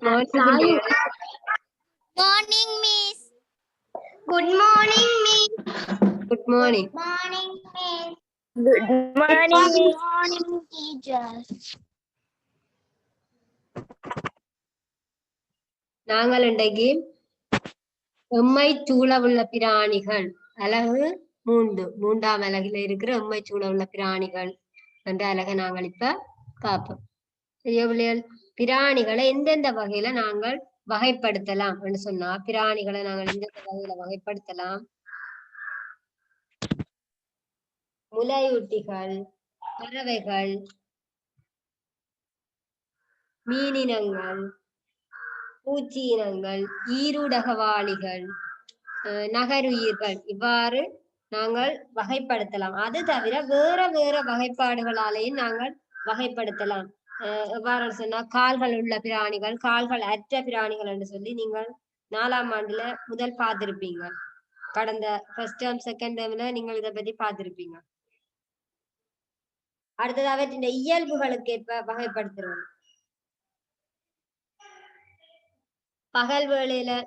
Morning, Morning, Miss. Good morning, Miss. Good morning. Morning, Miss. Good morning, Good Miss. morning, teachers. நாங்கள் இன்றைக்கு எம்மை சூழவுள்ள பிராணிகள் அலகு 3 அலகில இருக்கிற எம்மை சூழவுள்ள பிராணிகள் என்ற அலகை நாங்கள் இப்ப பார்ப்போம். சரியா பிள்ளைகள்? பிராணிகளை எந்தெந்த வகையில நாங்கள் வகைப்படுத்தலாம் என்று சொன்னா பிராணிகளை நாங்கள் எந்தெந்த வகையில வகைப்படுத்தலாம்? முலையூட்டிகள், பறவைகள், மீனினங்கள், பூச்சி இனங்கள், ஈருடகவாளிகள், நகருயிர்கள் இவ்வாறு நாங்கள் வகைப்படுத்தலாம். அது தவிர வேற வேற வகைப்பாடுகளாலேயும் நாங்கள் வகைப்படுத்தலாம். எவ்வாறு சொன்னா கால்கள் உள்ள பிராணிகள், கால்கள் அற்ற பிராணிகள் என்று சொல்லி நீங்கள் 4ஆம் ஆண்டுல முதல் பார்த்திருப்பீங்க. கடந்த ஃபர்ஸ்ட் டேர்ம் செகண்ட் டேர்ம்ல நீங்கள் இதை பத்தி பார்த்திருப்பீங்க. அடுத்தது அவற்றின் இயல்புகளுக்கு ஏற்ப வகைப்படுத்துறது. பகல் வேளையில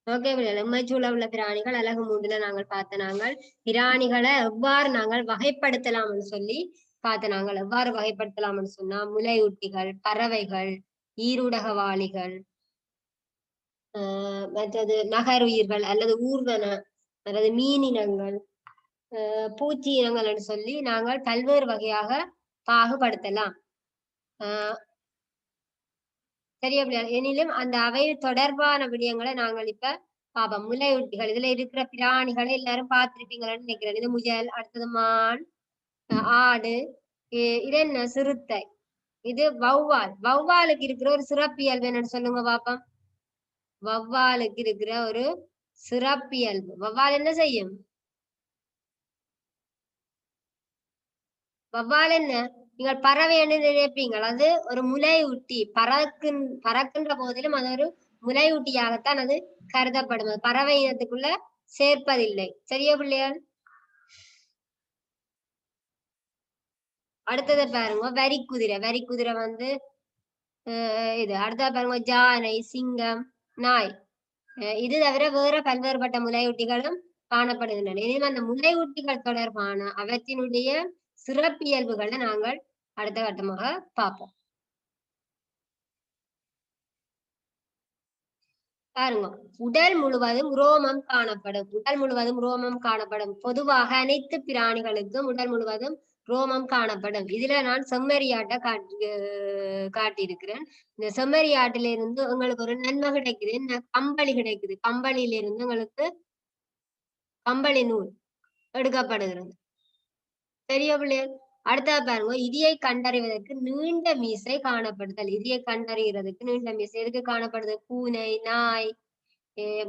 ஓகே எம்மைச்சூழ உள்ள பிராணிகள் அலகு 3ல நாங்கள் பார்த்த நாங்கள் பிராணிகளை எவ்வாறு நாங்கள் வகைப்படுத்தலாம்னு சொல்லி பார்த்த நாங்கள் எவ்வாறு வகைப்படுத்தலாம்னு சொன்னா முலையூட்டிகள், பறவைகள், ஈருடகவாளிகள், மற்றது நகருயிர்கள் அல்லது ஊர்வன அல்லது மீனினங்கள், பூச்சி இனங்கள் என்று சொல்லி நாங்கள் பல்வேறு வகையாக பாகுபடுத்தலாம். சரியா பிள்ளைகள்? எனினும் அந்த அவை தொடர்பான விடயங்களை நாங்கள் இப்ப பாப்போம். முலையூட்டிகள் இதுல இருக்கிற பிராணிகளை எல்லாரும் பார்த்திருப்பீங்களான்னு நினைக்கிறேன். இது முயல், அடுத்தது மான், ஆடு, இது என்ன சிறுத்தை, இது வௌவால். வௌவாலுக்கு இருக்கிற ஒரு சிறப்பியல்பு என்னன்னு சொல்லுங்க பாப்போம். வௌவாலுக்கு இருக்கிற ஒரு சிறப்பியல்பு, வௌவால் என்ன செய்யும்? வௌவால் என்ன? நீங்கள் பறவை என்று நினைப்பீங்கள். அது ஒரு முலையூட்டி. பறக்கின்ற போதிலும் அது ஒரு முலையூட்டியாகத்தான் அது கருதப்படும். பறவை இனத்துக்குள்ள சேர்ப்பதில்லை. சரியா பிள்ளைகள்? அடுத்தது பாருங்க வரிக்குதிரை. வரிக்குதிரை வந்து இது. அடுத்தது பாருங்க ஜானை, சிங்கம், நாய். இது தவிர வேற பல்வேறுபட்ட முலையூட்டிகளும் காணப்படுகின்றன. எனவே அந்த முலையூட்டிகள் தொடர்பான அவற்றினுடைய சிறப்பியல்புகளை நாங்கள் அடுத்த கட்டமாக பார்ப்போம். பாருங்க, உடல் முழுவதும் ரோமம் காணப்படும். உடல் முழுவதும் ரோமம் காணப்படும். பொதுவாக அனைத்து பிராணிகளுக்கும் உடல் முழுவதும் ரோமம் காணப்படும். இதுல நான் செம்மறியாட்டை காட்டியிருக்கிறேன். இந்த செம்மறியாட்டில இருந்து உங்களுக்கு ஒரு நன்மை கிடைக்குது. என்ன? கம்பளி கிடைக்குது. கம்பளியில இருந்து உங்களுக்கு கம்பளி நூல் எடுக்கப்படுகிறது. சரியா பிள்ளைகள்? அடுத்தது பாருங்க, இதியை கண்டறிவதற்கு நீண்ட மீசை காணப்படுதல். இதியை கண்டறிகிறதுக்கு நீண்ட மீசை எதுக்கு காணப்படுது? பூனை, நாய்,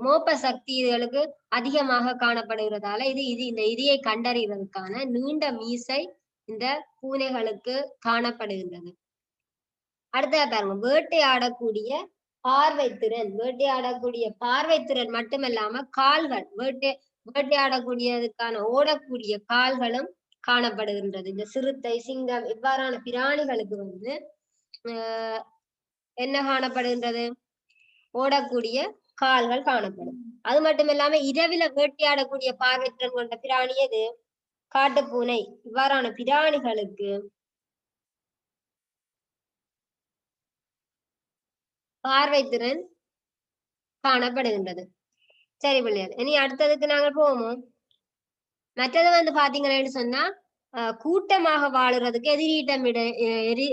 மோப்ப சக்தி இதுகளுக்கு அதிகமாக காணப்படுகிறதால இந்த இதியை கண்டறிவதற்கான நீண்ட மீசை இந்த பூனைகளுக்கு காணப்படுகின்றது. அடுத்தது பாருங்க, வேட்டையாடக்கூடிய பார்வைத்திறன். வேட்டையாடக்கூடிய பார்வைத்திறன் மட்டுமல்லாம கால்கள், வேட்டையாடக்கூடியதுக்கான ஓடக்கூடிய கால்களும் காணப்படுகின்றது. இந்த சிறுத்தை, சிங்கம் இவ்வாறான பிராணிகளுக்கு வந்து என்ன காணப்படுகின்றது? ஓடக்கூடிய கால்கள் காணப்படும். அது மட்டும் இல்லாம இரவில வேட்டையாடக்கூடிய பார்வைத்திறன் கொண்ட பிராணி எது? காட்டுப்பூனை. இவ்வாறான பிராணிகளுக்கு பார்வைத்திறன் காணப்படுகின்றது. சரி பிள்ளைகள், இனி அடுத்ததுக்கு நாங்கள் போவோமோ. மற்றது வந்து பாத்தீங்களேன்னு சொன்னா கூட்டமாக வாழுறதுக்கு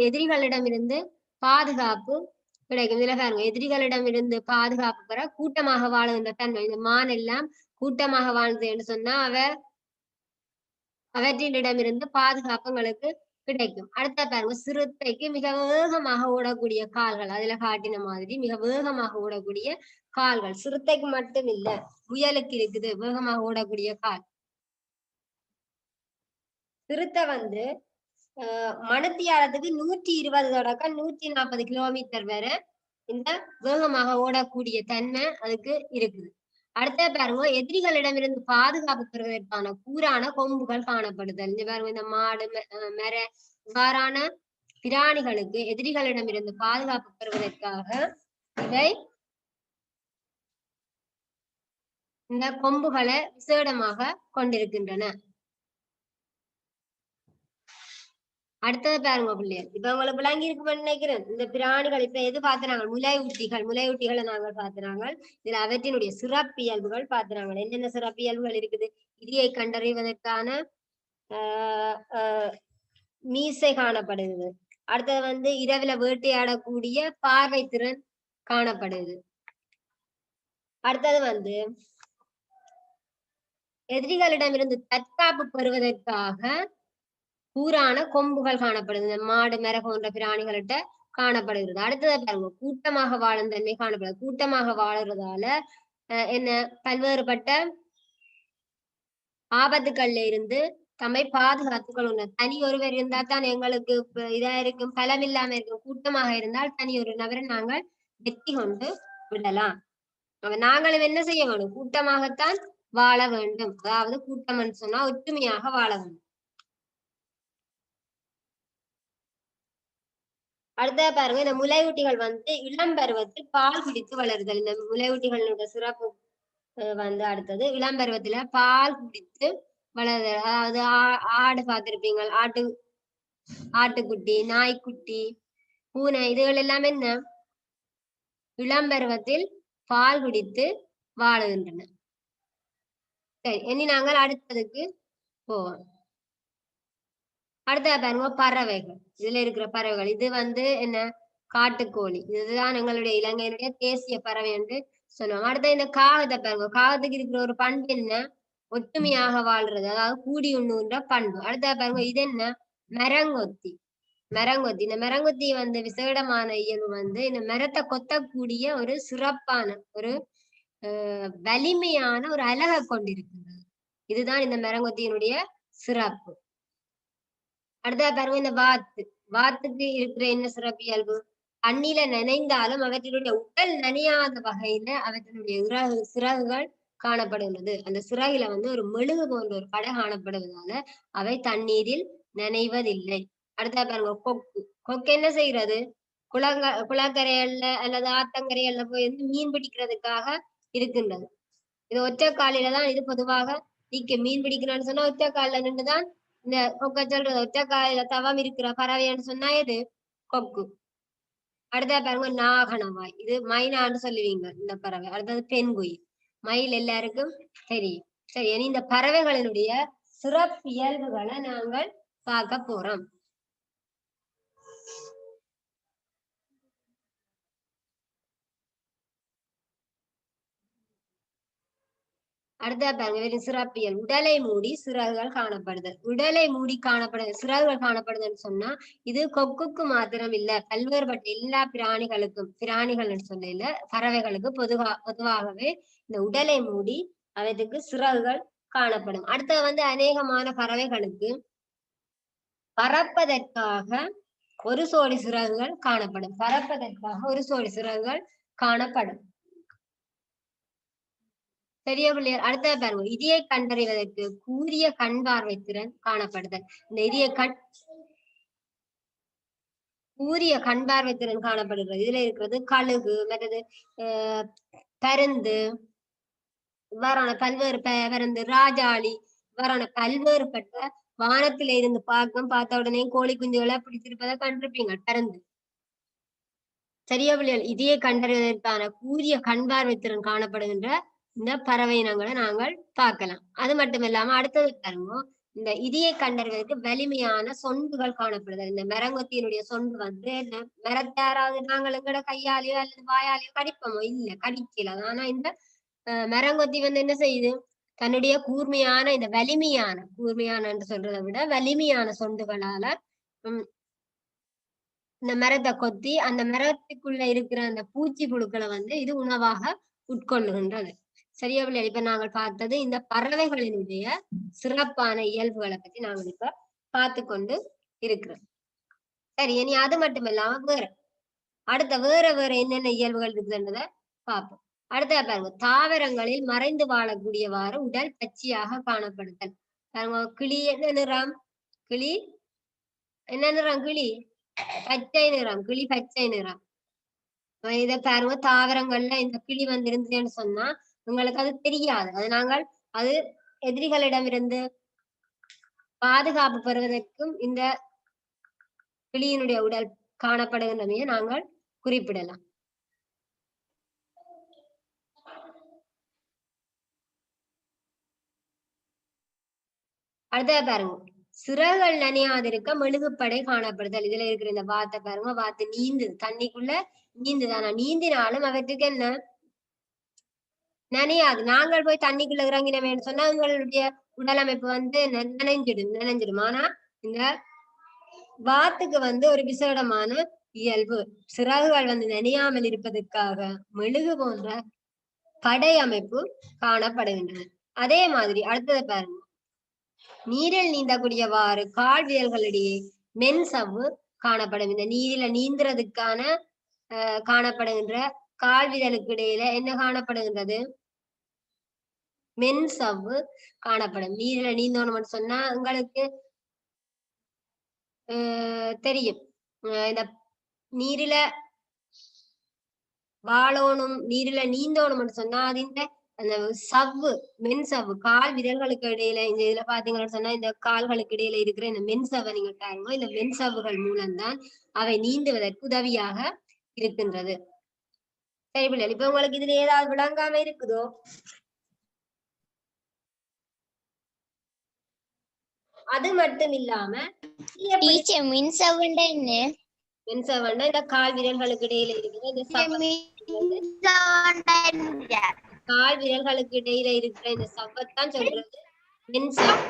எதிரிகளிடமிருந்து பாதுகாப்பு கிடைக்கும். இதுல பாருங்க, எதிரிகளிடமிருந்து பாதுகாப்பு பெற கூட்டமாக வாழுகின்ற தன்மை. இந்த மான் எல்லாம் கூட்டமாக வாழ்ந்தது என்று சொன்னா அவற்றிலிடமிருந்து பாதுகாப்புங்களுக்கு கிடைக்கும். அடுத்த பாருங்க, சிறுத்தைக்கு மிக வேகமாக ஓடக்கூடிய கால்கள். அதுல காட்டின மாதிரி மிக வேகமாக ஓடக்கூடிய கால்கள். சிறுத்தைக்கு மட்டும் இல்ல, முயலுக்கு இருக்குது வேகமாக ஓடக்கூடிய கால். சிறுத்தை வந்து மணித்தியாலத்துக்கு 120 தொடக்கம் 140 கிலோமீட்டர் வரை இந்த வேகமாக ஓடக்கூடிய தன்மை அதுக்கு இருக்குது. அடுத்த பாருங்க, எதிரிகளிடமிருந்து பாதுகாப்பு பெறுவதற்கான கூரான கொம்புகள் காணப்படுதல். இந்த பாருங்க, இந்த மாடு மர இவ்வாறான பிராணிகளுக்கு எதிரிகளிடமிருந்து பாதுகாப்பு பெறுவதற்காக இவை இந்த கொம்புகளை விசேடமாக கொண்டிருக்கின்றன. அடுத்தது பாருங்க பிள்ளைகள், இப்ப உங்களுக்கு விளங்கி இருக்குன்னு நினைக்கிறேன். இந்த பிராணிகள் இப்ப எது பார்த்துறாங்க? முலையூட்டிகளை நாங்கள் பார்த்துறாங்க. இதுல அவற்றினுடைய சிறப்பியல்புகள் பார்த்துறாங்க. என்னென்ன சிறப்பியல்புகள் இருக்குது? இதியை கண்டறிவதற்கான மீசை காணப்படுகிறது. அடுத்தது வந்து இரவில வேட்டையாடக்கூடிய பார்வை திறன் காணப்படுது. அடுத்தது வந்து எதிரிகளிடமிருந்து தற்காப்பு பெறுவதற்காக கூரான கொம்புகள் காணப்படுது. இந்த மாடு மர போன்ற பிராணிகள்கிட்ட காணப்படுகிறது. அடுத்ததை பாருங்க, கூட்டமாக வாழும் தன்மை காணப்படுது. கூட்டமாக வாழுறதால என்ன பல்வேறுபட்ட ஆபத்துக்கள்ல இருந்து தம்மை பாதுகாத்துக் கொள்ளணும். தனி ஒருவர் இருந்தா தான் எங்களுக்கு இதா இருக்கும், பலம் இல்லாம இருக்கும். கூட்டமாக இருந்தால் தனி ஒரு நபரை நாங்கள் வெற்றி கொண்டு விடலாம். நாங்களும் என்ன செய்ய வேணும்? கூட்டமாகத்தான் வாழ வேண்டும். அதாவது கூட்டம் சொன்னா ஒற்றுமையாக வாழ வேண்டும். அடுத்த பாருங்க, இந்த முலையூட்டிகள் வந்து இளம் பருவத்தில் பால் குடித்து வளருதல். இந்த முலையூட்டிகளோட சிறப்பு வந்து அடுத்தது இளம் பருவத்துல பால் குடித்து வளருதல். அதாவது ஆடு பார்த்திருப்பீங்க, ஆட்டுக்குட்டி, நாய்க்குட்டி, பூனை, இதுகள் எல்லாம் என்ன இளம் பருவத்தில் பால் குடித்து வாழுகின்றன. சரி, இனி நாங்கள் அடுத்ததுக்கு போவோம். அடுத்த பாருங்க, பறவைகள். இதுல இருக்கிற பறவைகள் இது வந்து என்ன? காட்டுக்கோழி. இதுதான் எங்களுடைய இலங்கையினுடைய தேசிய பறவை என்று சொல்லுவாங்க. அடுத்த இந்த காகத்தை பாருங்க. காகத்துக்கு இருக்கிற ஒரு பண்பு என்ன? ஒற்றுமையாக வாழ்றது, அதாவது கூடி உண்ணுகின்ற பண்பு. அடுத்த பாருங்க, இது என்ன? மரங்கொத்தி. இந்த மரங்கொத்தி வந்து விசேடமான இயல்பு வந்து இந்த மரத்தை கொத்தக்கூடிய ஒரு சிறப்பான ஒரு வலிமையான ஒரு அழகை கொண்டிருக்கின்றது. இதுதான் இந்த மரங்கொத்தியினுடைய சிறப்பு. அடுத்த பாருங்க, இந்த வாத்துக்கு இருக்கிற என்ன சிறப்பு இயல்பு? தண்ணீர நனைந்தாலும் அவற்றினுடைய உடல் நனையாத வகையில அவற்றினுடைய சிறகுகள் காணப்படுகிறது. அந்த சிறகுல வந்து ஒரு மெழுகு போன்ற ஒரு படை காணப்படுவதால அவை தண்ணீரில் நனைவதில்லை. அடுத்த பாருங்க, கொக்கு என்ன செய்கிறது? குளக்கரைகள்ல அல்லது ஆத்தங்கரைகள்ல போய் மீன் பிடிக்கிறதுக்காக இருக்கின்றது. இது ஒற்றை காலில தான் இது பொதுவாக மீன் பிடிக்கணும்னு சொன்னா ஒற்றை காலில நின்றுதான் இந்த கொக்க சொல்றது. ஒற்றை காலில தவம் இருக்கிற பறவைன்னு சொன்னா இது கொக்கு. அடுத்த பாருங்க, நாகனவாய். இது மைனான்னு சொல்லுவீங்க இந்த பறவை. அடுத்தது பெண்குயில். மயில் எல்லாருக்கும் தெரியும். சரி, இந்த பறவைகளினுடைய சிறப்பியல்புகளை நாங்கள் பார்க்க போறோம். அடுத்த பாருங்க, சிறப்பியல். உடலை மூடி சிறகுகள் காணப்படுதல். உடலை மூடி சிறகுகள் காணப்படுதுன்னு சொன்னா இது கொக்குக்கு மாத்திரம் இல்ல, பல்வேறுபட்ட எல்லா பிராணிகள் சொல்ல பறவைகளுக்கு பொதுவாகவே இந்த உடலை மூடி அவற்றுக்கு சிறகுகள் காணப்படும். அடுத்த வந்து அநேகமான பறவைகளுக்கு பறப்பதற்காக ஒரு சோடி சிறகுகள் காணப்படும். பெரிய பிள்ளையர். அடுத்த பாருங்க, இதியை கண்டறிவதற்கு கூரிய கண் பார்வை திறன் காணப்படுதல். இந்த கூரிய கண் பார்வை திறன் காணப்படுகிறது. இதுல இருக்கிறது கழுகு, மற்றது பருந்து, இவ்வாறான பல்வேறு பருந்து, ராஜாளி, இவ்வாறான பல்வேறுபட்ட வானத்தில இருந்து பார்த்த உடனே கோழி குஞ்சுகளை பிடிச்சிருப்பதை கண்டிருப்பீங்க பருந்து. சரியா பிள்ளைகள்? இதையே கண்டறிவதற்கான கூரிய கண்பார்வை திறன் காணப்படுகின்ற இந்த பறவை இனங்களை நாங்கள் பார்க்கலாம். அது மட்டும் இல்லாம அடுத்தது பாருங்க, இந்த இதையை கண்டறிவதற்கு வலிமையான சொண்டுகள் காணப்படுதல். இந்த மரங்கொத்தியினுடைய சொண்டு வந்து மரத்தாராவது நாங்கள் எங்கட கையாலேயோ அல்லது வாயாலேயோ கடிப்போமோ? இல்ல, கடிக்கல. ஆனா இந்த மரங்கொத்தி வந்து என்ன செய்யுது? தன்னுடைய கூர்மையான இந்த கூர்மையான என்று சொல்றதை விட வலிமையான சொண்டுகளால இந்த மரத்தை கொத்தி அந்த மரத்துக்குள்ள இருக்கிற அந்த பூச்சி புழுக்களை வந்து இது உணவாக உட்கொள்ளுகின்றது. சரியா பிள்ளைகள்? இப்ப நாங்கள் பார்த்தது இந்த பறவைகளினுடைய சிறப்பான இயல்புகளை பத்தி நாங்கள் இப்ப பார்த்து கொண்டு இருக்கிறோம். சரி, இனி அது மட்டும் இல்லாம அடுத்த வேற என்னென்ன இயல்புகள் இருக்குதுன்றத பார்ப்போம். அடுத்த பாருங்க, தாவரங்களில் மறைந்து வாழக்கூடியவாறு உடல் பச்சையாக காணப்படுதல். பாருங்க, கிளி என்ன நிறம்? கிளி என்ன நிறம்? கிளி பச்சை நிறம். கிளி பச்சை நிறம். இத பாருங்க, தாவரங்கள்ல இந்த கிளி வந்து இருந்துன்னு சொன்னா உங்களுக்கு அது தெரியாது. அது நாங்கள் அது எதிரிகளிடமிருந்து பாதுகாப்பு பெறுவதற்கும் இந்த கிளியினுடைய உடல் காணப்படுகின்றமையை நாங்கள் குறிப்பிடலாம். அடுத்த பாருங்க, சிறகுகள் நனையாதிருக்க மெழுகுப்படை காணப்படுதல். இதுல இருக்கிற இந்த வாத்தை பாருங்க, வாத்து நீந்துது, தண்ணிக்குள்ள நீந்துதானா? நீந்தினாலும் அவற்றுக்கு என்ன நனையாது. நாங்கள் போய் தண்ணிக்குள்ள இறங்கினவேன்னு சொன்னா உங்களுடைய உடல் அமைப்பு வந்து நனைஞ்சிடும். ஆனா இந்த வாத்துக்கு வந்து ஒரு விசேடமான இயல்பு, சிறகுகள் வந்து நனையாமல் இருப்பதற்காக மெழுகு போன்ற படை அமைப்பு காணப்படுகின்றன. அதே மாதிரி அடுத்தது பாருங்க, நீரில் நீந்தக்கூடியவாறு கால் விரல்களிடையே மென் சவ்வு காணப்படும். இந்த நீரில நீந்துறதுக்கான காணப்படுகின்ற கால் விரலுக்கு இடையில என்ன காணப்படுகின்றது? மென் சவ்வு காணப்படும். நீரில நீந்தோணும்னு சொன்னா உங்களுக்கு தெரியும், இந்த நீரில வாழோணும், நீரில நீந்தோணும்னு சொன்னா அது அந்த சவ்வு, மென் சவ்வு, கால் விரல்களுக்கு இடையில இந்த இதுல பாத்தீங்கன்னு சொன்னா இந்த கால்களுக்கு இடையில இருக்கிற இந்த மென் சவ்வை நீங்க பாருங்க. இந்த மென் சவ்வுகள் மூலம்தான் அவை நீந்துவதற்கு உதவியாக இருக்கின்றது. சரி பிள்ளை, இப்ப உங்களுக்கு இதுல ஏதாவது விளங்காம இருக்குதோ? அது மட்டும் இல்லாம மின்சவண்டா இந்த கால் விரல்களுக்கு இடையில இருக்கிற இந்த கால் விரல்களுக்கு இடையில இருக்கிற இந்த சவ்வத்தான் சொல்றது மென் சவ்.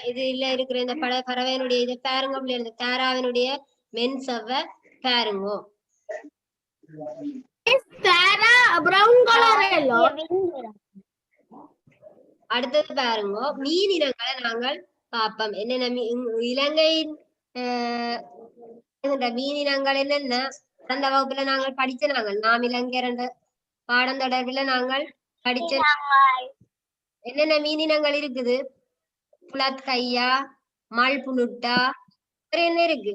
இதுல இருக்கிற இந்த பறவையினுடைய இது பாருங்க, இந்த தாராவினுடைய மென் சவ்வ பாருங்க. அடுத்தது பாருங்க, மீன் இனங்களை நாங்கள் பார்ப்போம். என்னென்ன இலங்கையின் மீன் இனங்கள் என்னென்ன அந்த வகுப்புல நாங்கள் படிச்ச நாம் இலங்கை பாடம் தொடர்பில் நாங்கள் படிச்ச என்னென்ன மீன் இனங்கள் இருக்குது? புலத் கையா, மல் புனுட்டா, என்ன இருக்கு?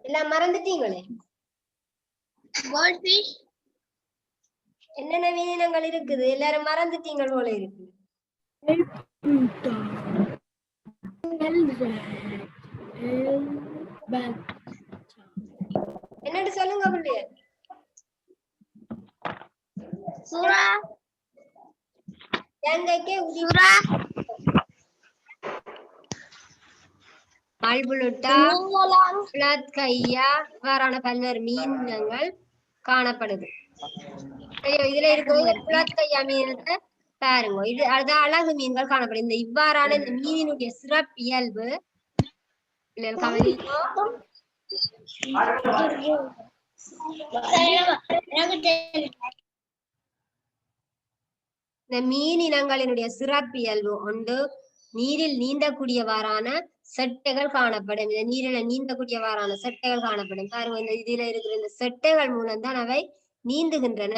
எல்லாம் மறந்துட்டீங்களே. என்னென்ன மீன் இனங்கள் இருக்குது? எல்லாரும் மறந்துட்டீங்க போல இருக்கு. என்னன்னு சொல்லுங்க பிள்ளைய. சுறா, எங்கைக்கே மல்புளுட்டா, புலத் கையா, இவ்வாறான பல்வேறு மீன் இனங்கள் காணப்படுது. இதுல இருக்கிற புலத் கையா மீனத்தை பாருங்க, இது அதுதான் அழகு மீன்கள் காணப்படுது. இந்த இவ்வாறான இந்த மீனினுடைய சிறப்பியல்பு இந்த மீன் இனங்களினுடைய சிறப்பியல்பு ஒன்று நீரில் நீந்தக்கூடியவாறான செட்டைகள் காணப்படும். இந்த நீரில நீந்தக்கூடியவாறான செட்டைகள் காணப்படும். பாருங்க, இந்த இதுல இருக்கிற இந்த செட்டைகள் மூலம்தான் அவை நீந்துகின்றன.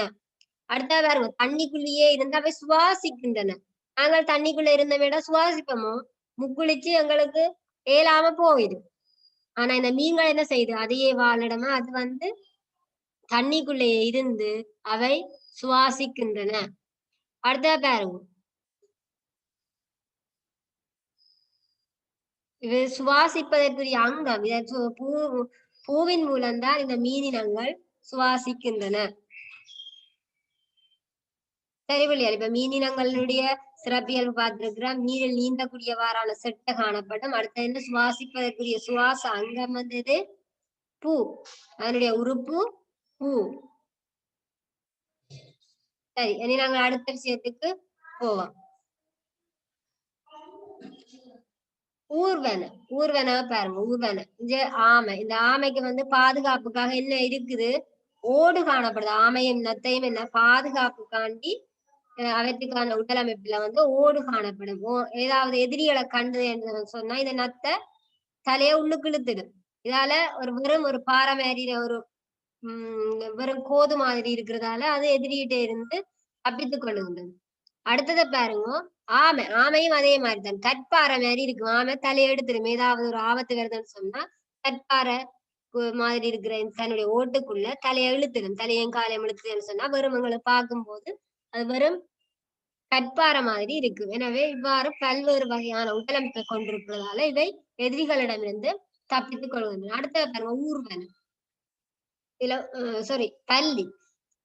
அடுத்த பாருங்க, தண்ணிக்குள்ளேயே இருந்து அவை சுவாசிக்கின்றன. நாங்கள் தண்ணிக்குள்ள இருந்த விட சுவாசிப்போமோ? முக்குளிச்சு எங்களுக்கு ஏலாம போயிடும். ஆனா இந்த மீன்கள் என்ன செய்யுது? அதையே வாழிடமா அது வந்து தண்ணிக்குள்ளே இருந்து அவை சுவாசிக்கின்றன. அடுத்த பாருங்க, இது சுவாசிப்பதற்குரிய அங்கம். பூவின் மூலம்தான் இந்த மீனினங்கள் சுவாசிக்கின்றன. சரி பிள்ளையார், இப்ப மீனினங்களுடைய சிறப்பியல்பு பார்த்திருக்கிறோம். நீரில் நீந்தக்கூடியவாறான செட்டை காணப்படும். அடுத்த என்ன, சுவாசிப்பதற்குரிய சுவாச அங்கம் வந்தது பூ, அதனுடைய உறுப்பு பூ. சரி, இனி நாங்கள் அடுத்த விஷயத்துக்கு போவோம். ஊர்வன, ஊர்வன பாருங்க, ஊர்வன இந்த ஆமை. இந்த ஆமைக்கு வந்து பாதுகாப்புக்காக என்ன இருக்குது, ஓடு காணப்படுது. ஆமையும் நத்தையும் என்ன பாதுகாப்புக்காண்டி அவற்றுக்கான உடலமைப்புல வந்து ஓடு காணப்படும். ஏதாவது எதிரிகளை கண்டு என்று சொன்னா இந்த நத்தை தலைய உள்ளுக்கு இழுத்துடும். இதால வெறும் பாறை மாதிரி ஒரு வெறும் கோது மாதிரி இருக்கிறதால அது எதிரிகிட்டே இருந்து தப்பித்துக் கொள்ளுகின்றது. அடுத்ததை பாருங்க, ஆமை. ஆமையும் அதே மாதிரிதான், கற்பாறை மாதிரி இருக்கும். ஆமை தலையை எடுத்துடும். ஏதாவது ஒரு ஆபத்து வருதுன்னு சொன்னா கற்பாறை மாதிரி இருக்கிற தன்னுடைய ஓட்டுக்குள்ள தலையை இழுத்துடும். தலையும் காலையும் இழுத்துதுன்னு சொன்னா வெறும் உங்களை பார்க்கும் போது அது வெறும் கற்பாறை மாதிரி இருக்கு. எனவே இவ்வாறு பல்வேறு வகையான உடலமைப்பை கொண்டிருப்பதால இவை எதிரிகளிடமிருந்து தப்பித்துக் கொள்கின்றன. அடுத்த பாருங்க, ஊர்வன. இதுல பல்லி.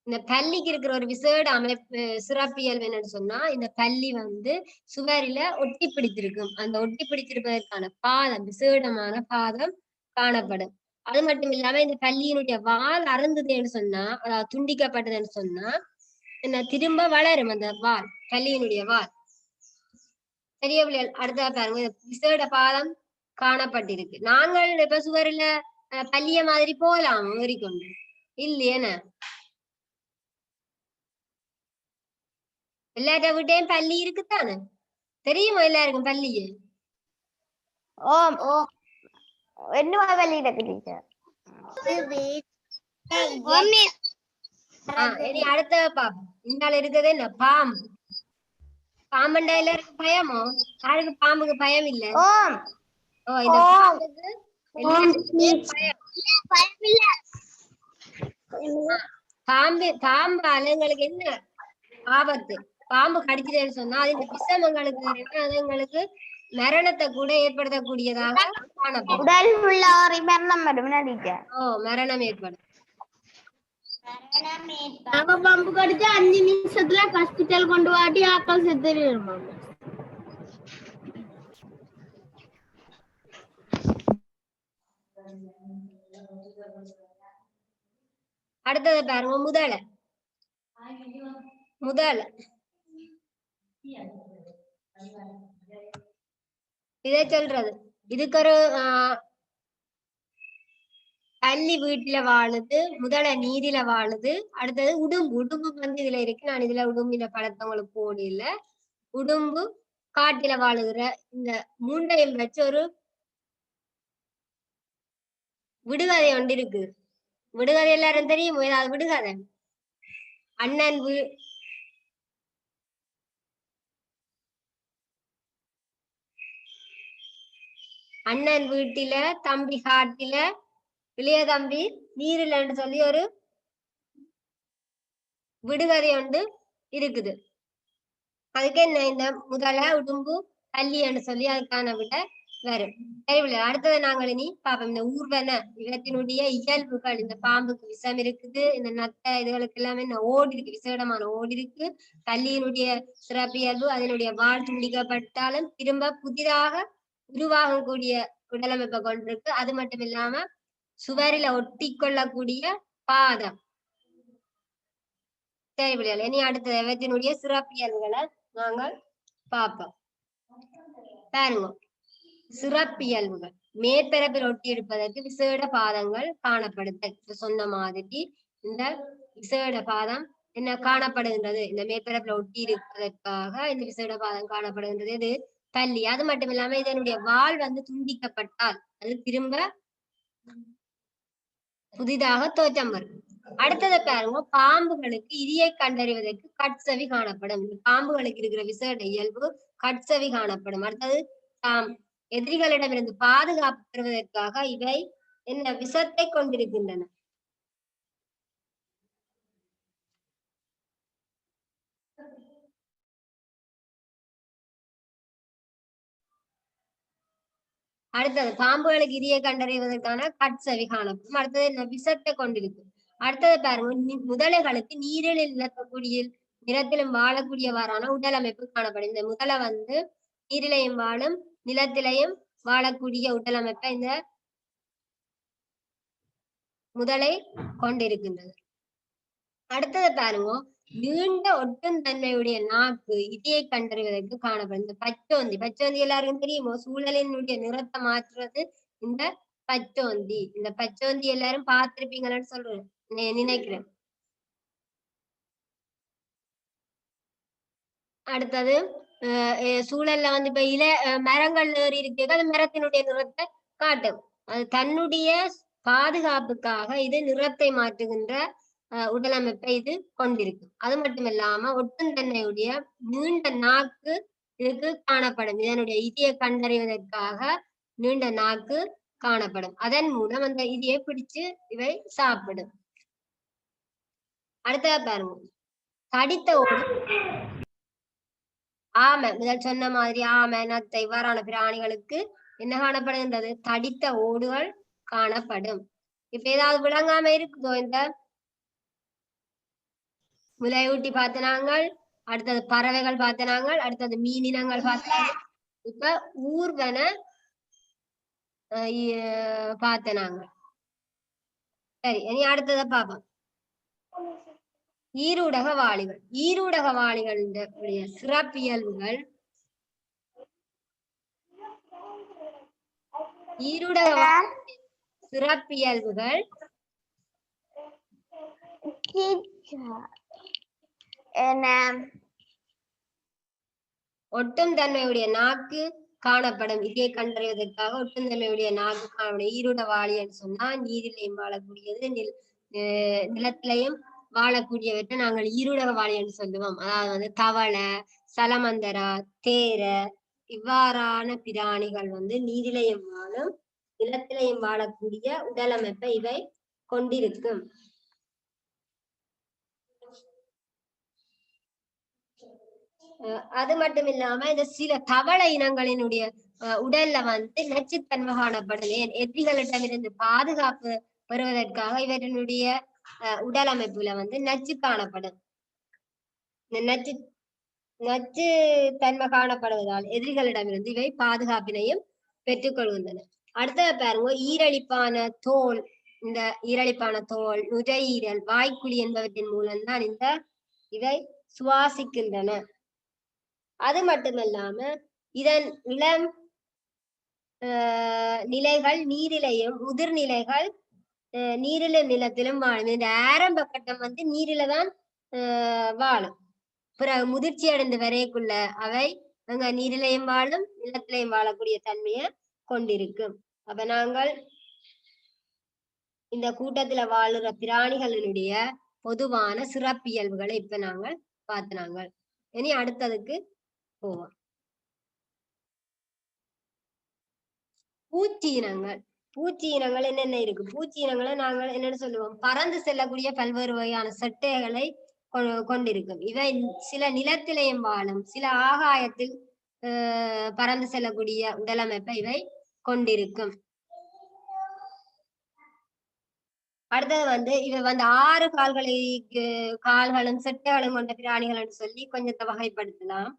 இந்த பல்லிக்கு இருக்கிற ஒரு விசேட அமைப்பு சிறப்பியல்பு என்னன்னு சொன்னா, இந்த பல்லி வந்து சுவரில ஒட்டி பிடித்திருக்கும். அந்த ஒட்டி பிடித்திருப்பதற்கான பாதம், விசேடமான பாதம் காணப்படும். அது மட்டும் இல்லாம இந்த பல்லியினுடைய வால் அறந்ததுன்னு சொன்னா, அதாவது துண்டிக்கப்பட்டதுன்னு சொன்னா என்ன திரும்ப வளரும் அந்த வால், பல்லியினுடைய வால். பெரிய பிள்ளைகள் அடுத்த பாருங்க, விசேட பாதம் காணப்பட்டிருக்கு. நாங்கள் இப்ப சுவரில பல்லிய மாதிரி போலாம் ஏறிக்கொண்டு, இல்லையேன எல்லாட்ட வீட்டையும் பள்ளி இருக்குத்தானே, தெரியுமா எல்லாருக்கும் பள்ளியே? ஓம் என்ன பள்ளி இருக்கு டீச்சர்? இனி அடுத்த பாப்போம். இந்தால இருக்கிறது என்ன, பாம்பு. பாம்புண்டா எல்லாருக்கும் பயமோ? யாருக்கு பாம்புக்கு பயம் இல்ல? இந்த பாம்புக்கு பாம்பால எங்களுக்கு என்ன ஆபத்து? பாம்பு கடிச்சிட்டேன்னு சொன்னா அது விஷம் எங்களுக்கு அதுங்களுக்கு மரணத்தை கூட ஏற்படுத்தக்கூடியதாக காணப்படும். உடல் உள்ளாரி மரணம் வரும். மரணம் ஏற்படும். பாம்பு கடிச்சு 5 நிமிஷத்துல ஹாஸ்பிட்டல் கொண்டு வாட்டி ஆக்கள் செத்துருமா. அடுத்தது பாருங்க, முதலை. முதலை இதை சொல்றது, இதுக்கு ஒரு பள்ளி வீட்டுல வாழுது, முதலை நீரில வாழுது. அடுத்தது உடும்பு. உடும்பு வந்து இதுல இருக்கு. நான் இதுல உடும்பின படத்தை உங்களுக்கு போடல. உடும்பு காட்டில வாழுகிற இந்த மூண்டையும் வச்சு ஒரு விடுகதை ஒன்று இருக்கு. விடுகதை எல்லாரும் தெரியும், ஏதாவது விடுகதை? அண்ணன் வீட்டில தம்பி காட்டில இளைய தம்பி நீரில் சொல்லி ஒரு விடுகதை ஒன்று இருக்குது. அதுக்கு என்ன, இந்த முதலை உடும்பு பள்ளின்னு சொல்லி அதுக்கான விட வரும். அடுத்தது நாங்கள் இனி பாப்போம். இந்த ஊர்வன இவற்றினுடைய இயல்புகள். இந்த பாம்புக்கு விஷம் இருக்குது, இந்த நத்தை இதுகளுக்கு எல்லாமே ஓடி இருக்கு, விசேடமான ஓடி இருக்கு. பள்ளியினுடைய சிறப்பியல்பு அதனுடைய வால் துண்டிக்கப்பட்டாலும் திரும்ப புதிதாக உருவாகக்கூடிய உடலமைப்பை கொண்டிருக்கு. அது மட்டும் இல்லாம சுவரில ஒட்டி கொள்ளக்கூடிய பாதம். சரி பிள்ளைகள், இனி அடுத்த இவற்றினுடைய சிறப்பியல்புகளை நாங்கள் பார்ப்போம். பாருங்க, சிறப்பியல்புகள். மேற்பரப்பில் ஒட்டி இருப்பதற்கு விசேட பாதங்கள் காணப்படுது. சொன்ன மாதிரி இந்த விசேட பாதம் என்ன காணப்படுகின்றது, இந்த மேற்பரப்பில் ஒட்டி இருப்பதற்காக இந்த விசேட பாதம் காணப்படுகின்றது. இது பள்ளி. அது மட்டும் இல்லாம இதனுடைய வால் வந்து துண்டிக்கப்பட்டால் அது திரும்ப புதிதாக தோற்றம் வரும். அடுத்ததை பாருங்க, பாம்புகளுக்கு இரியை கண்டறிவதற்கு கட்சவி காணப்படும். பாம்புகளுக்கு இருக்கிற விசேட இயல்பு கட்சவி காணப்படும். அடுத்தது தாம் எதிரிகளிடமிருந்து பாதுகாப்பு பெறுவதற்காக இவை என்ன விஷத்தை கொண்டிருக்கின்றன. அடுத்தது பாம்புகளுக்கு இரிய கண்டறிவதற்கான கட்சவி காணப்படும். அடுத்தது என்ன விஷத்தை கொண்டிருக்கும். அடுத்தது பாருங்க முதலைகளுக்கு நீரில் நிலக்கக்கூடிய நிலத்திலும் வாழக்கூடியவாறான உடல் அமைப்பு காணப்படும். இந்த முதலை வந்து நீரிலையும் வாழும் நிலத்திலையும் வாழக்கூடிய உடல் அமைப்பை இந்த முதலை கொண்டிருக்கின்றது. அடுத்தது பாருங்க நீண்ட ஒட்டும் தன்மையுடைய நாக்கு இதையை கண்டறிவதற்கு காணப்படும். இந்த பச்சோந்தி எல்லாருக்கும் தெரியுமோ? சூழலினுடைய நிறத்தை மாற்றுறது இந்த பச்சோந்தி. இந்த பச்சோந்தி எல்லாரும் பார்த்திருப்பீங்கன்னு சொல்றேன் நினைக்கிறேன். அடுத்தது சூழல்ல வந்து இப்ப மரங்கள் ஏறி இருக்கு, அது மரத்தினுடைய நிறத்தை காட்டும். அது தன்னுடைய பாதுகாப்புக்காக இது நிறத்தை மாற்றுகின்ற உடல் அமைப்பை இது கொண்டிருக்கும். அது மட்டும் இல்லாம ஒட்டும் தன்மையுடைய நீண்ட நாக்கு இதுக்கு காணப்படும். இதனுடைய இதியை கண்டறிவதற்காக நீண்ட நாக்கு காணப்படும். அதன் மூலம் அந்த இதியை பிடிச்சு இவை சாப்பிடும். அடுத்ததா பாருங்க தடித்த ஓடு. ஆமை, முதல் சொன்ன மாதிரி ஆமை, நத்தை இவ்வாறான பிராணிகளுக்கு என்ன காணப்படுகின்றது? தடித்த ஓடுகள் காணப்படும். இப்ப ஏதாவது விளங்காம இருக்குதோ? இந்த முலையூட்டி பார்த்த நாங்கள், அடுத்தது பறவைகள் பார்த்த நாங்கள், அடுத்தது மீனினங்கள் பார்த்த, இப்ப ஊர்வன பார்த்த நாங்கள். சரி, இனி அடுத்ததை பார்ப்போம். ஈரூடக வாளிகள். ஈரூடக வாளிகளுடைய சிறப்பியல்புகள். ஈரூடக சிறப்பியல்புகள் ஒட்டும் தன்மையுடைய நாக்கு காணப்படும். இதை கண்டறிவதற்காக ஒட்டும் தன்மையுடைய நாக்கு காணப்படும். ஈரூட வாளி என்று சொன்னா நீரிலையும் வாழக்கூடியது, நிலத்திலையும் வாழக்கூடியவற்றை நாங்கள் ஈரூடக வாளி என்று சொல்லுவோம். அதாவது வந்து தவளை, சலமந்தரா, தேரை இவ்வாறான பிராணிகள் வந்து நீரிலையும் வாழும் நிலத்திலையும் வாழக்கூடிய உடல் அமைப்பை இவை கொண்டிருக்கும். அது மட்டும் இல்லாம இந்த சில தவளை இனங்களினுடைய உடல்ல வந்து நச்சுத்தன்மை காணப்படுது. எதிரிகளிடமிருந்து பாதுகாப்பு பெறுவதற்காக இவற்றினுடைய உடல் அமைப்புல வந்து நச்சு காணப்படும். இந்த நச்சு தன்மை காணப்படுவதால் எதிரிகளிடமிருந்து இவை பாதுகாப்பினையும் பெற்றுக்கொள்கின்றன. அடுத்தது பாருங்க ஈரழிப்பான தோல். இந்த ஈரழிப்பான தோல், நுரையீரல், வாய்க்குழி என்பவற்றின் மூலம்தான் இந்த இவை சுவாசிக்கின்றன. அது மட்டுமல்லாம இதன் இளம் நிலைகள் நீரிலையும் முதிர்நிலைகள் நீரிலும் நிலத்திலும் வாழும். இந்த ஆரம்ப கட்டம் வந்து நீரில தான் வாழும். பிறகு முதிர்ச்சி அடைந்து வரைக்குள்ள அவை அங்க நீரிலையும் வாழும் நிலத்திலையும் வாழக்கூடிய தன்மையை கொண்டிருக்கும். அப்ப நாங்கள் இந்த கூட்டத்துல வாழுற பிராணிகளினுடைய பொதுவான சிறப்பியல்புகளை இப்ப நாங்கள் பார்த்தாங்க. இனி அடுத்ததுக்கு போவோம். பூச்சி இனங்கள். பூச்சி இனங்கள் என்னென்ன இருக்கு? பூச்சி இனங்களை நாங்கள் என்னன்னு சொல்லுவோம்? பறந்து செல்லக்கூடிய பல்வேறு வகையான சட்டைகளை கொண்டிருக்கும். இவை சில நிலத்திலையும் வாழும், சில ஆகாயத்தில் பறந்து செல்லக்கூடிய உடலமைப்பை இவை கொண்டிருக்கும். அடுத்தது வந்து இவை வந்து 6 கால்களும் செட்டைகளும் கொண்ட பிராணிகள் என்று சொல்லி கொஞ்சத்தை வகைப்படுத்தலாம்.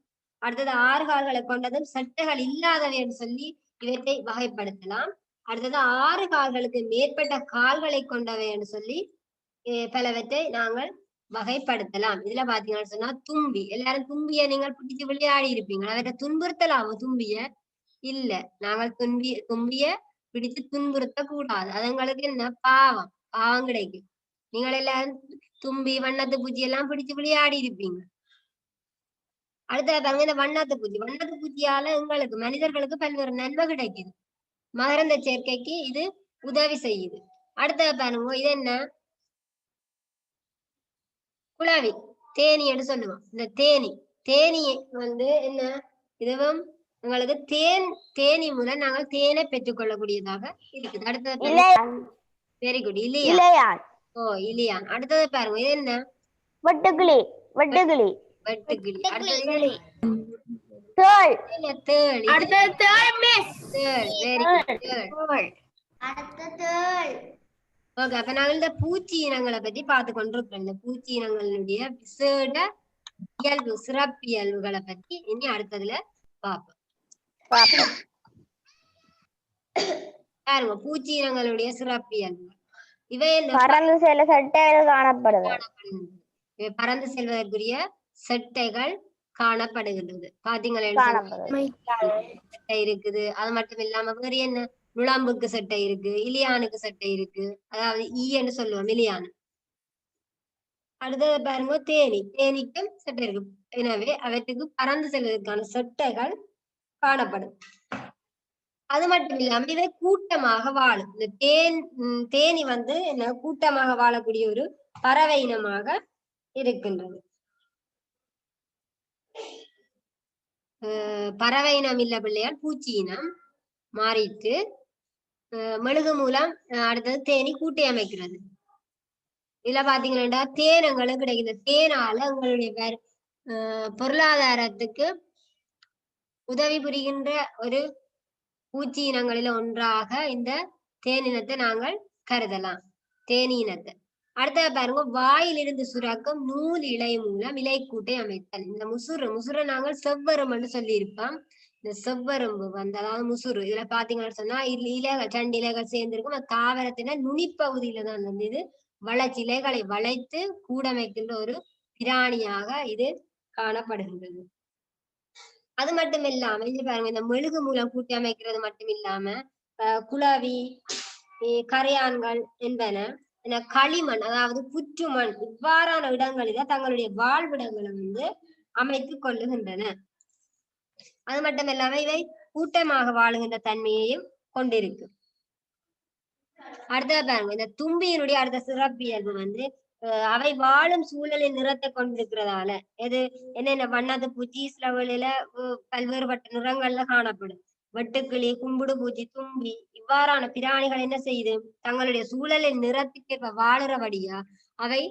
அடுத்தது 6 கால்களை கொண்டதும் செட்டைகள் இல்லாதவை என்று சொல்லி இவற்றை வகைப்படுத்தலாம். அடுத்தது 6 கால்களுக்கு மேற்பட்ட கால்களை கொண்டவை என்று சொல்லி பலவற்றை நாங்கள் வகைப்படுத்தலாம். இதுல பாத்தீங்கன்னு சொன்னா தும்பி. எல்லாரும் தும்பிய நீங்கள் பிடிச்சு விளையாடி இருப்பீங்க. அவற்றை துன்புறுத்தலாமோ? தும்பிய இல்ல, நாங்கள் தும்பிய பிடிச்சு துன்புறுத்த கூடாது. அதுங்களுக்கு என்ன பாவம் கிடைக்கும். நீங்கள் எல்லாரும் தும்பி வண்ணத்து பூச்சி எல்லாம் பிடிச்சு விளையாடி இருப்பீங்க. அடுத்தது பாருங்க இந்த வண்ணத்து பூச்சியால எங்களுக்கு மனிதர்களுக்கு பல்வேறு நன்மை கிடைக்குது. மகரந்த சேர்க்கைக்கு இது உதவி செய்யுது. அடுத்தது பாருங்க இது என்ன? குளவி, தேனி என்று சொல்லுவோம். இந்த தேனி வந்து என்ன? இதுவும் உங்களுக்கு தேனி மூலம் நாங்கள் தேனை பெற்றுக்கொள்ளக்கூடியதாக இருக்குது. அடுத்தது வெரி குட், இலியான். ஓ, இலியான். அடுத்தது பாருங்க இது என்ன? வெட்டுக்கிளி. அடுத்தது தேள் தேள். அடுத்தது தேள் மிஸ். தேள். Very good. தேள். அடுத்த தேள். ஓகே, அப்ப நாங்கள் இந்த பூச்சி இனங்களை பத்தி பார்த்து கொண்டிருக்கிறோம். இந்த பூச்சி இனங்களுடைய விசேட இயல்பு சிறப்பியல்புகளை பத்தி இனி அடுத்ததுல பார்ப்போம். பாருங்க, பூச்சி இனங்களுடைய சிறப்பியல்பு இவை பறந்து செல்ல சட்டைகள் காணப்படுது. இவை பறந்து செல்வதற்குரிய செட்டைகள் காணப்படுகின்றது. பாத்தீங்களா, சட்டை இருக்குது. அது மட்டும் இல்லாம வேற என்ன, நுழம்புக்கு சட்டை இருக்கு, இலியானுக்கு சட்டை இருக்கு, அதாவது ஈன்னு சொல்லுவோம், இலியானு. அடுத்தது பாருங்க, தேனிக்கும் சட்டை இருக்கு. எனவே அவற்றுக்கு பறந்து செல்வதற்கான சட்டைகள் காணப்படும். அது மட்டும் இல்லாம இவை கூட்டமாக வாழும். இந்த தேனி வந்து என்ன, கூட்டமாக வாழக்கூடிய ஒரு பறவை இனமாக இருக்கின்றது. பறவை இனம் இல்ல பிள்ளையால் பூச்சி இனம் மாறிட்டு மெழுகு மூலம் அடுத்தது தேனி கூட்டி அமைக்கிறது. இதுல பாத்தீங்கன்னா தேனங்களும் கிடைக்குது. தேனால உங்களுடைய பொருளாதாரத்துக்கு உதவி புரிகின்ற ஒரு பூச்சி இனங்களில ஒன்றாக இந்த தேனினத்தை நாங்கள் கருதலாம். தேனி இனத்தை. அடுத்தது பாருங்க, வாயிலிருந்து சுரக்கும் நூல் இலை மூலம் இலை கூட்டை அமைத்தல். இந்த முசுறு நாங்கள் செவ்வரும் என்று சொல்லி இருப்போம். இந்த செவ்வரும்பு வந்து அதாவது முசுறு, இதுல பாத்தீங்கன்னு சொன்னா இலைகள் 2 இலைகள் சேர்ந்திருக்கும். தாவரத்தின நுனிப்பகுதியில தான் வந்து இது வளைச்சு இலைகளை வளைத்து கூடமைக்கின்ற ஒரு பிராணியாக இது காணப்படுகின்றது. அது மட்டும் இல்லாம இங்க பாருங்க, இந்த மெழுகு மூலம் கூட்டி அமைக்கிறது மட்டும் இல்லாம குளவி, கரையான்கள் என்பன களிமண் அதாவது புற்றுமண் இவ்வாறான இடங்களில தங்களுடைய வாழ்விடங்களை வந்து அமைத்துக் கொள்ளுகின்றன. அது மட்டும் இல்லாம இவை கூட்டமாக வாழுகின்ற தன்மையையும் கொண்டிருக்கு. அடுத்த பாருங்க, இந்த தும்பியினுடைய அடுத்த சிறப்பியல்பு வந்து அவை வாழும் சூழலின் நிறத்தை கொண்டிருக்கிறதால என்னென்ன வண்ணாத்து பூச்சி சில வேளையில பல்வேறுபட்ட நிறங்கள்ல காணப்படும். வெட்டுக்கிளி, கும்புடு பூச்சி, தும்பி இவ்வாறான பிராணிகள் என்ன செய்யுது, தங்களுடைய சூழலின் நிறத்துக்கு வாழுறபடியா அவை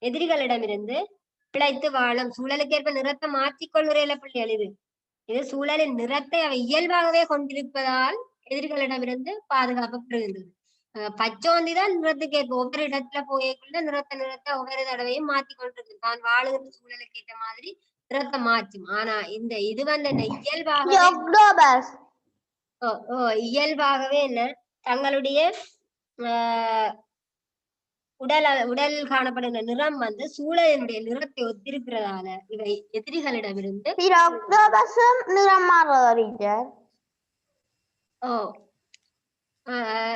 எதிரிகளிடமிருந்து பிழைத்து வாழும். சூழலுக்கேற்ப நிறத்தை மாற்றிக்கொள்கிற பிள்ளைகள் இது சூழலின் நிறத்தை அவை இயல்பாகவே கொண்டிருப்பதால் எதிரிகளிடமிருந்து பாதுகாப்பு பெறுகின்றது. பச்சோந்திதான் நிறத்துக்கு ஏற்ப ஒவ்வொரு இடத்துல போய்க்குள்ள நிறத்தை ஒவ்வொரு தடவையும் மாத்தி கொண்டிருக்கு. தான் வாழுகிற சூழலுக்கு ஏற்ற மாதிரி நிறத்தை மாற்றும். ஆனா இந்த இது வந்து என்ன இயல்பாகவே என்ன தங்களுடைய உடல் காணப்படுகிற நிறம் வந்து சூழலினுடைய நிறத்தை ஒத்திருக்கிறதால இவை எதிரிகளிடமிருந்து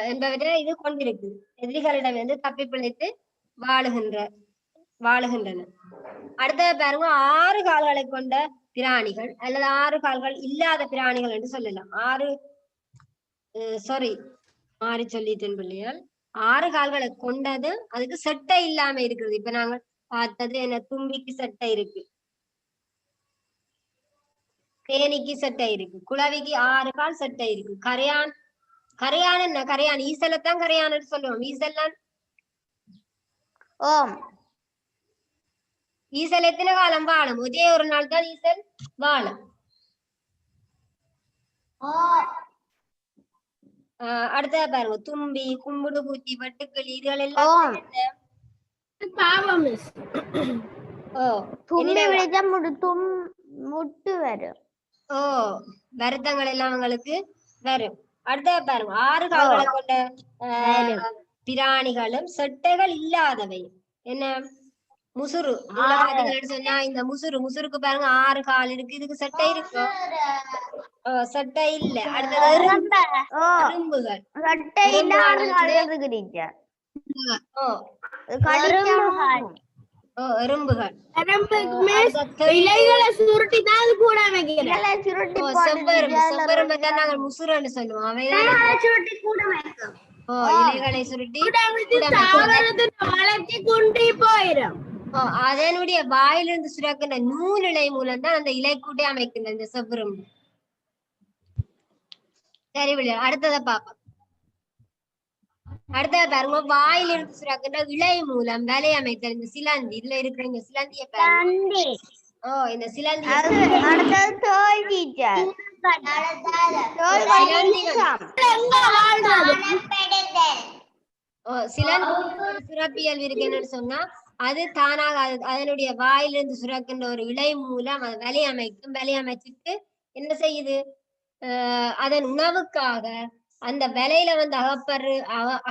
என்பவற்றை இது கொண்டிருக்கு. எதிரிகளிடம் வந்து தப்பி பிழைத்து வாழுகின்றன. அடுத்த பாருங்க, 6 கால்களை கொண்ட பிராணிகள் அல்லது 6 கால்கள் இல்லாத பிராணிகள் என்று சொல்லலாம். மாறி சொல்லிட்டேன் பிள்ளையால். 6 கால்களை கொண்டது அதுக்கு சட்டை இல்லாம இருக்குது. இப்ப நாங்க பார்த்தது என்ன, தும்பிக்கு சட்டை இருக்கு, தேனிக்கு சட்டை இருக்கு, குளவிக்கு 6 கால் சட்டை இருக்கு. கரையான் என்ன, கரையான் ஈசலத்தான் கரையான்னு சொல்லுவோம். ஈசல் எத்தனை காலம் வாழும்? ஒரே ஒரு நாள் தான் ஈசல் வாழும். அடுத்த பாருங்க, தும்பி, கும்புடு பூச்சி, வெட்டுக்கிளி இதுகள் எல்லாம் வருத்தங்கள் எல்லாம் அவங்களுக்கு வரும். அடுத்த பாருங்க, 6 கால்களை கொண்ட பிராணிகளும் செட்டைகள் இல்லாதவை. என்ன முசுறு சொன்னா, இந்த முசுருக்கு பாருங்க 6 கால் இருக்கு, இதுக்கு சட்டை இருக்கும், சட்டை இல்ல. அடுத்தது எறும்புகள், நாங்கள் முசுறுன்னு சொல்லுவோம். அவைதான் இலைகளை சுருட்டி அதனுடைய வாயிலிருந்து சுரக்கின்ற நூல் இலை மூலம் தான் அந்த இலை கூட்டி அமைக்கின்ற இந்த செவ்வரும்பு. சரி விளையா, அடுத்ததை பார்ப்போம். அடுத்தது பாருங்க, வாயிலிருந்து சுரக்கின்ற இலை மூலம் வலை அமைத்தல். இந்த சிலந்தி, இதுல இருக்கிற இந்த சிலந்திய பாருங்க, இந்த சிலந்தி அடுத்தது தோல் டீச்சர் தோல் சிலந்தி ஒரு சுரப்பியல் இருக்கு என்னன்னு சொன்னா அது தானாக அதனுடைய வாயிலிருந்து சுரக்கின்ற ஒரு இலை மூலம் அது வலையமைச்சிட்டு என்ன செய்யுது அதன் உணவுக்காக அந்த விலையில வந்து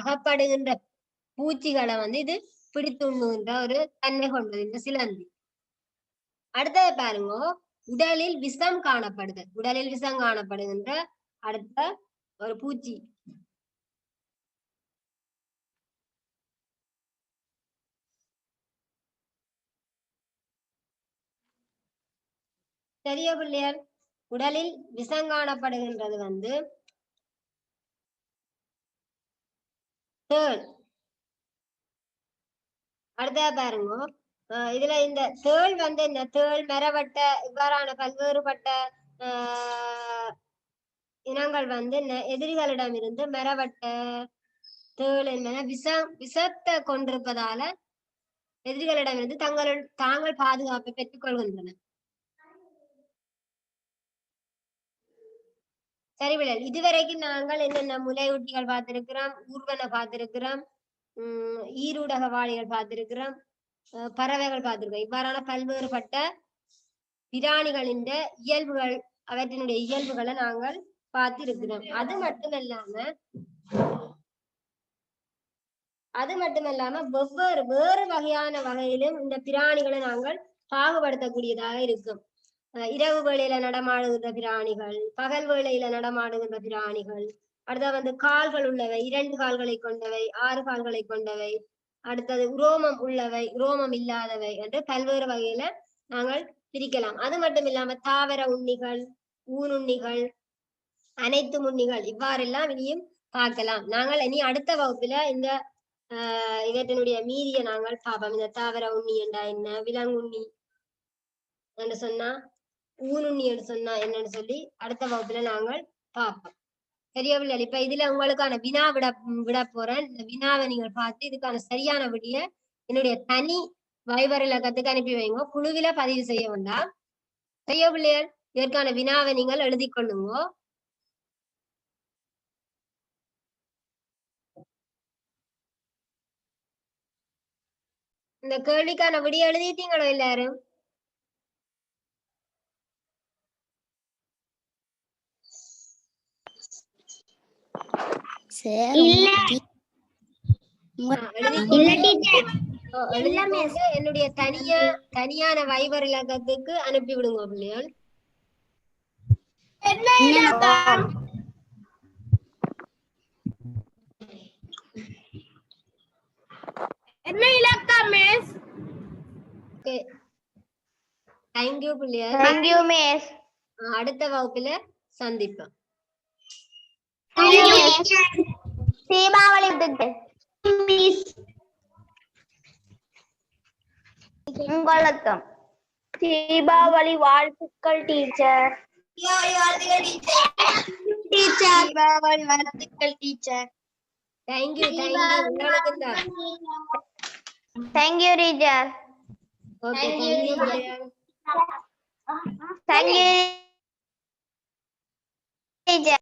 அகப்படுகின்ற பூச்சிகளை வந்து இது பிடித்துண்ணுகின்ற ஒரு தன்மை கொண்டது இந்த சிலந்தி. அடுத்தது பாருங்க, உடலில் விஷம் காணப்படுகின்ற அடுத்த ஒரு பூச்சி. சரியா பிள்ளையார்? உடலில் விஷம் காணப்படுகின்றது வந்து தேள். அடுத்தா பாருங்க, இதுல இந்த தேள் வந்து இந்த தேள் மரவட்ட இவ்வாறான பல்வேறுபட்ட இனங்கள் வந்து எதிரிகளிடம் இருந்து மரவட்ட தேள் என்பன விஷத்தை கொண்டிருப்பதால எதிரிகளிடம் இருந்து தாங்கள் பாதுகாப்பை பெற்றுக் கொள்கின்றன. சரி விழல், இதுவரைக்கும் நாங்கள் என்னென்ன முலையூட்டிகள் பார்த்திருக்கிறோம், ஊர்வன பார்த்திருக்கிறோம், ஈரூடக வாழிகள் பார்த்திருக்கிறோம், பறவைகள் பார்த்திருக்கிறோம். இவ்வாறான பல்வேறுபட்ட பிராணிகளின் இயல்புகள் அவற்றினுடைய இயல்புகளை நாங்கள் பார்த்திருக்கிறோம். அது மட்டுமல்லாம வேறு வகையான வகையிலும் இந்த பிராணிகளை நாங்கள் பாகுபடுத்தக்கூடியதாக இருக்கும். இரவு வேளையில நடமாடுகின்ற பிராணிகள், பகல் வேளையில நடமாடுகின்ற பிராணிகள், அடுத்தது வந்து கால்கள் உள்ளவை, 2 கால்களை கொண்டவை, 6 கால்களை கொண்டவை, அடுத்தது உரோமம் உள்ளவை, உரோமம் இல்லாதவை என்று பல்வேறு வகையில நாங்கள் பிரிக்கலாம். அது மட்டும் இல்லாம தாவர உண்ணிகள், ஊனுண்ணிகள், அனைத்து உண்ணிகள் இவ்வாறெல்லாம் இனியும் பார்க்கலாம். நாங்கள் இனி அடுத்த வகுப்புல இந்த இவற்றினுடைய மீதியை நாங்கள் பார்ப்போம். இந்த தாவர உண்ணி என்றா என்ன, விலங்குண்ணி என்று சொன்னா, ஊனுண்ணி என்று சொன்னா என்னன்னு சொல்லி அடுத்த வகுப்புல நாங்கள் பார்ப்போம். சரியாவில்லை? இப்ப இதுல உங்களுக்கான வினா விட போறேன். இந்த வினாவை நீங்கள் பார்த்து இதுக்கான சரியான விடிய என்னுடைய தனி வைபர் இலக்கத்துக்கு அனுப்பி வைங்க. குழுவில பதிவு செய்ய வேண்டாம். சரியாவில்லையர்? இதற்கான வினாவை நீங்கள் எழுதி கொள்ளுங்க. இந்த கேள்விக்கான விடிய எழுதிட்டீங்களோ எல்லாரும்? என்னுடைய தனியான வைபர் இலக்கத்துக்கு அனுப்பி விடுங்க பிள்ளைகள். என்ன இலக்கம் மிஸ்? தேங்க்யூ பிள்ளைகள். Thank you miss. அடுத்த வகுப்புல சந்திப்போம். தீபாவளி உங்களுக்கும் தீபாவளி வாழ்த்துக்கள் டீச்சர். தீபாவளி வாழ்த்துக்கள் டீச்சர். தேங்க்யூ உங்களுக்கு தான். Thank you teacher. ஓகே, தேங்க்யூ பிள்ளைகள். Thank you teacher.